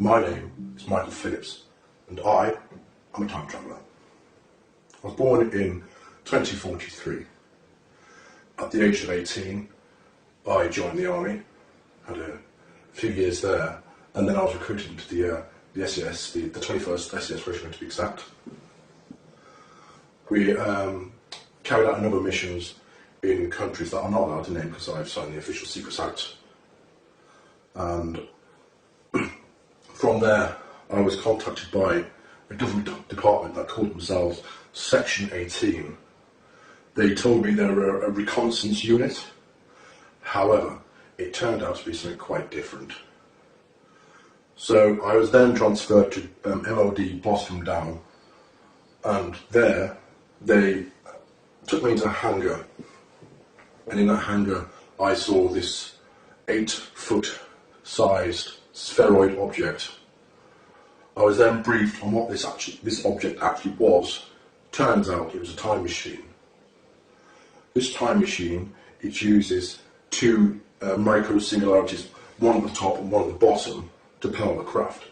My name is Michael Phillips, and I am a time traveller. I was born in 2043. At the age of 18, I joined the army, had a few years there, and then I was recruited into the SAS, the 21st SAS Regiment to be exact. We carried out a number of missions in countries that I'm not allowed to name because I've signed the Official Secrets Act. And from there, I was contacted by a government department that called themselves Section 18. They told me they were a reconnaissance unit. However, it turned out to be something quite different. So I was then transferred to MOD Boston Down, and there they took me into a hangar, and in that hangar I saw this 8-foot sized spheroid object. I was then briefed on what this object actually was. Turns out it was a time machine. This time machine, it uses two micro singularities, one at the top and one at the bottom, to power the craft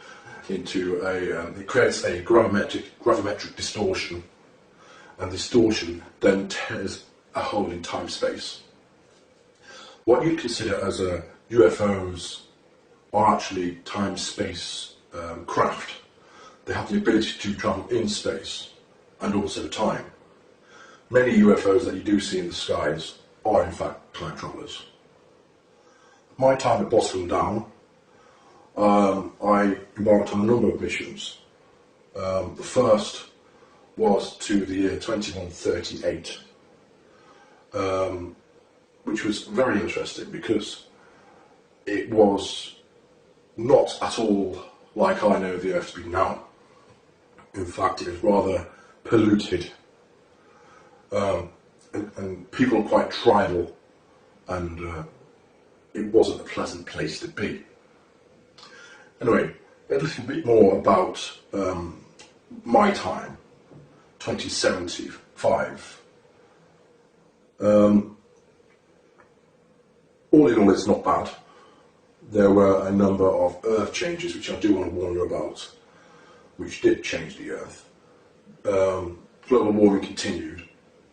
into it creates a gravimetric distortion, and distortion then tears a hole in time-space. What you'd consider as UFOs are actually time-space craft. They have the ability to travel in space and also time. Many UFOs that you do see in the skies are in fact time travellers. My time at Boston Down, I embarked on a number of missions. The first was to the year 2138, which was very interesting because it was not at all like I know the Earth to be now. In fact, it was rather polluted, and people were quite tribal, and it wasn't a pleasant place to be. Anyway, a little bit more about my time, 2075. All in all, it's not bad. There were a number of Earth changes which I do want to warn you about, which did change the Earth. Global warming continued.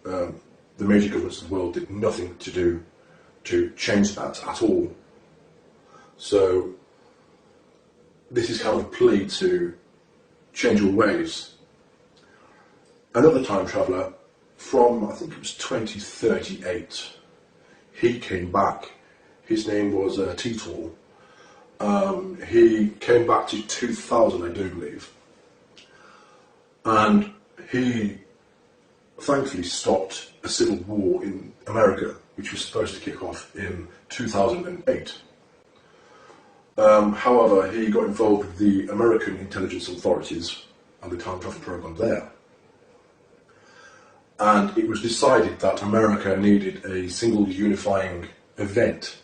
The major governments of the world did nothing to change that at all. So this is kind of a plea to change your ways. Another time traveller from, I think it was 2038, he came back. His name was Tito. He came back to 2000, I do believe, and he thankfully stopped a civil war in America, which was supposed to kick off in 2008. However, he got involved with the American intelligence authorities and the time travel program there. And it was decided that America needed a single unifying event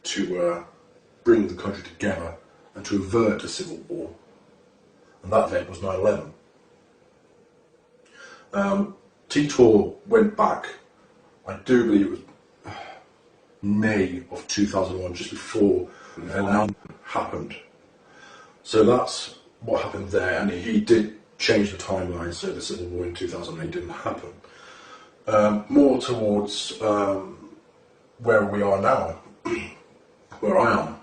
to bring the country together and to avert a civil war. And that event was 9/11. Tito went back, I do believe it was May of 2001, just before it happened. So that's what happened there, and he did change the timeline, so the civil war in 2008 didn't happen. More towards where we are now, where I am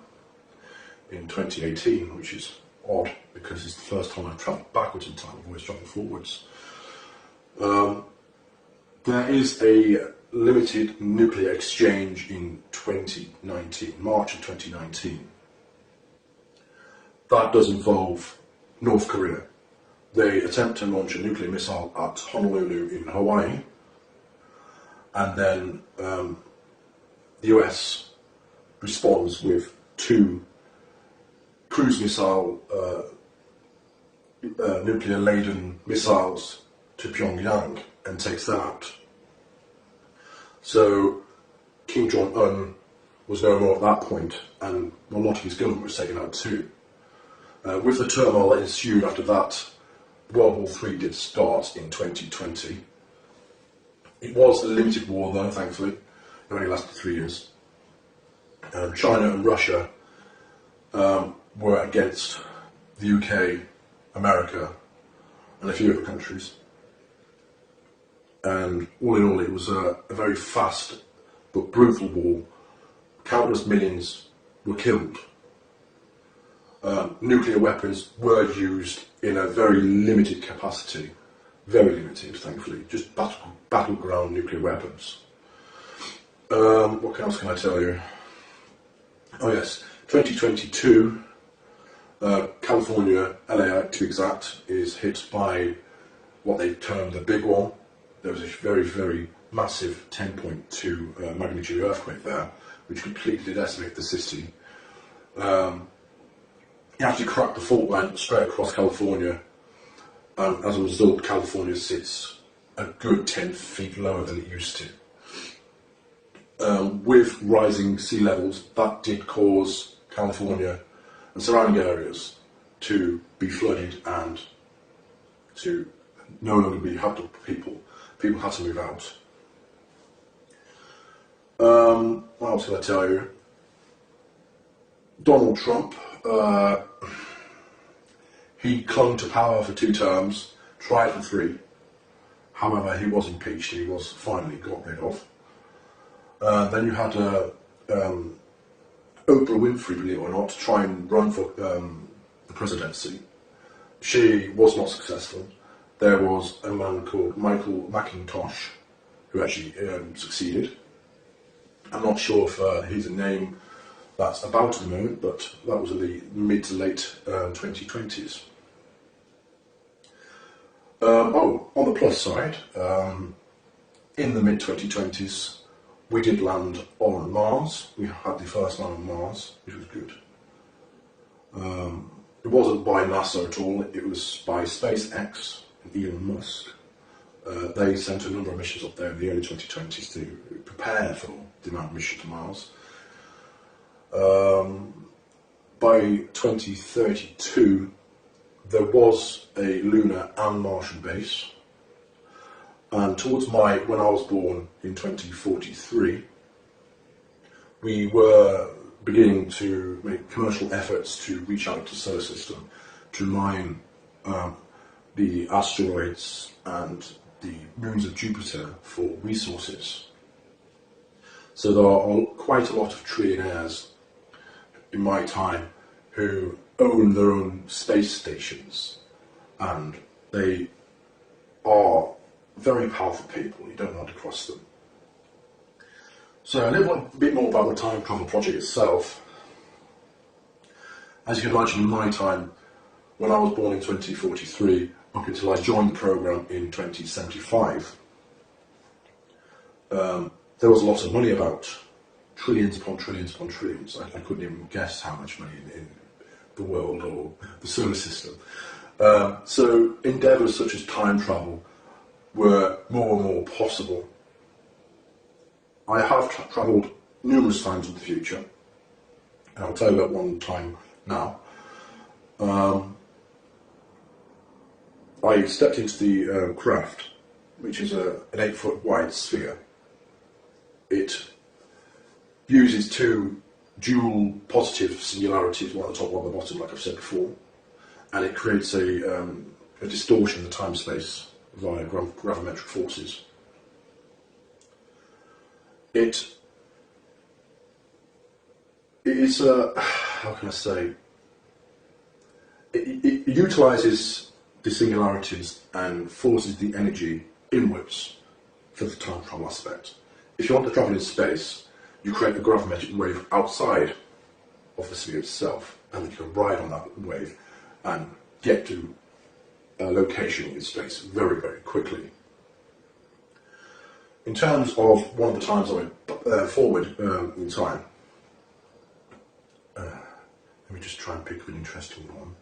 in 2018, which is odd because it's the first time I've travelled backwards in time. I've always travelled forwards. There is a limited nuclear exchange in 2019, March of 2019. That does involve North Korea. They attempt to launch a nuclear missile at Honolulu in Hawaii, and then the US responds with 2 cruise missile nuclear-laden missiles to Pyongyang and takes that out. So Kim Jong-un was no more at that point, and a lot of his government was taken out too. With the turmoil that ensued after that, World War III did start in 2020. It was a limited war though, thankfully. It only lasted 3 years. China and Russia were against the UK, America, and a few other countries. And all in all, it was a very fast but brutal war. Countless millions were killed. Nuclear weapons were used in a very limited capacity. Very limited, thankfully. Just battleground nuclear weapons. What else can I tell you? Oh yes, 2022, California, LA to be exact, is hit by what they term the big one. There was a very, very massive 10.2 magnitude earthquake there, which completely decimated the city. It actually cracked the fault line straight across California. As a result, California sits a good 10 feet lower than it used to. With rising sea levels, that did cause California and surrounding areas to be flooded and to no longer be habitable for people. People had to move out. What else can I tell you? Donald Trump, he clung to power for 2 terms, tried for 3. However, he was impeached, he was finally got rid of. Then you had Oprah Winfrey, believe it or not, try and run for the presidency. She was not successful. There was a man called Michael McIntosh who actually succeeded. I'm not sure if he's a name that's about at the moment, but that was in the mid to late 2020s. On the plus side, in the mid 2020s, we did land on Mars. We had the first man on Mars, which was good. It wasn't by NASA at all, it was by SpaceX and Elon Musk. They sent a number of missions up there in the early 2020s to prepare for the amount of mission to Mars. By 2032, there was a lunar and Martian base. And towards when I was born in 2043, we were beginning to make commercial efforts to reach out to the solar system, to mine the asteroids and the moons of Jupiter for resources. So there are quite a lot of trillionaires in my time who own their own space stations, and they are very powerful people. You don't want to cross them. So a little bit more about the time travel project itself. As you can imagine, in my time, when I was born in 2043, up until I joined the program in 2075, there was a lot of money about. Trillions upon trillions upon trillions. I couldn't even guess how much money in the world or the solar system. So endeavours such as time travel were more and more possible. I have travelled numerous times in the future, and I'll tell you about one time now. I stepped into the craft, which is an 8-foot wide sphere. It uses 2 dual positive singularities, one at the top, one at the bottom, like I've said before, and it creates a distortion in the time-space via gravimetric forces. It is, how can I say, it utilises the singularities and forces the energy inwards for the time travel aspect. If you want to travel in space, you create a gravimetric wave outside of the sphere itself, and you can ride on that wave and get to a location in space very, very quickly. In terms of one of the times I went forward in time, let me just try and pick an interesting one.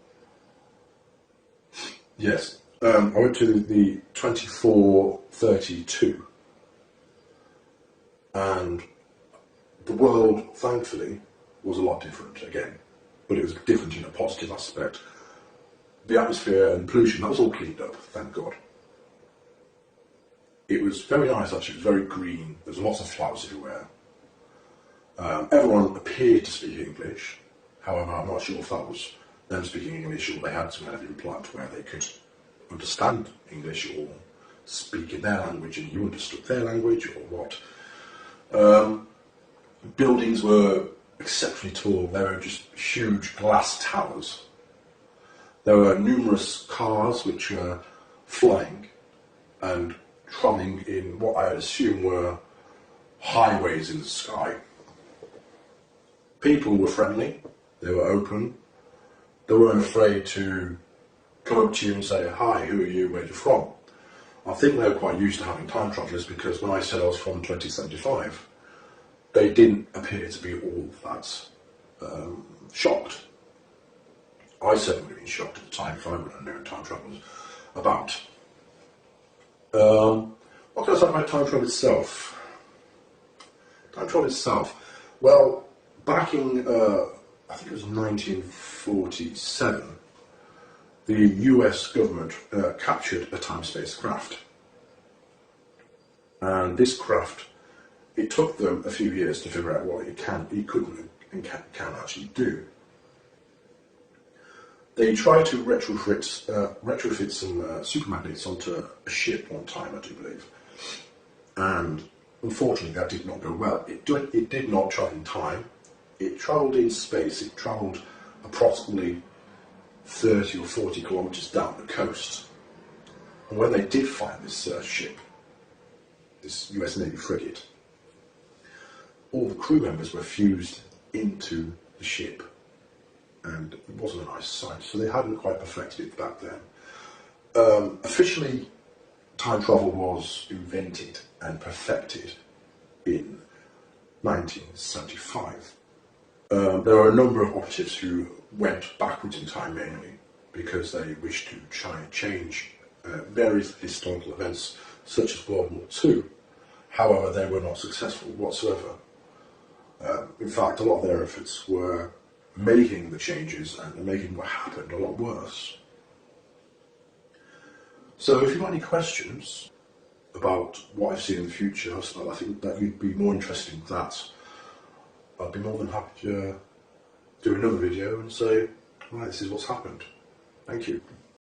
Yes, I went to the 2432, and the world, thankfully, was a lot different again, but it was different in a positive aspect. The atmosphere and pollution, that was all cleaned up, thank God. It was very nice actually, it was very green, there was lots of flowers everywhere. Everyone appeared to speak English, However, I'm not sure if that was them speaking English or they had some kind of implant where they could understand English or speak in their language and you understood their language or what. Buildings were exceptionally tall. They were just huge glass towers. There were numerous cars which were flying and travelling in what I assume were highways in the sky. People were friendly, they were open, they weren't afraid to come up to you and say, "Hi, who are you, where are you from?" I think they were quite used to having time travellers, because when I said I was from 2075, they didn't appear to be all that shocked. I certainly would have been shocked at the time if I would have known time travel was about. What can I say about time travel itself? Time travel itself. Well, back in, I think it was 1947, the US government captured a time-space craft. And this craft, it took them a few years to figure out what it could and can actually do. They tried to retrofit some super magnets onto a ship one time, I do believe. And unfortunately that did not go well. It did not travel in time. It travelled in space. It travelled approximately 30 or 40 kilometres down the coast. And when they did find this ship, this US Navy frigate, all the crew members were fused into the ship, and it wasn't a nice sight, so they hadn't quite perfected it back then. Officially, time travel was invented and perfected in 1975. There were a number of operatives who went backwards in time mainly because they wished to try and change various historical events such as World War II. However, they were not successful whatsoever. In fact, a lot of their efforts were making the changes and making what happened a lot worse. So if you've got any questions about what I've seen in the future, I think that you'd be more interested in that. I'd be more than happy to do another video and say, right, this is what's happened. Thank you.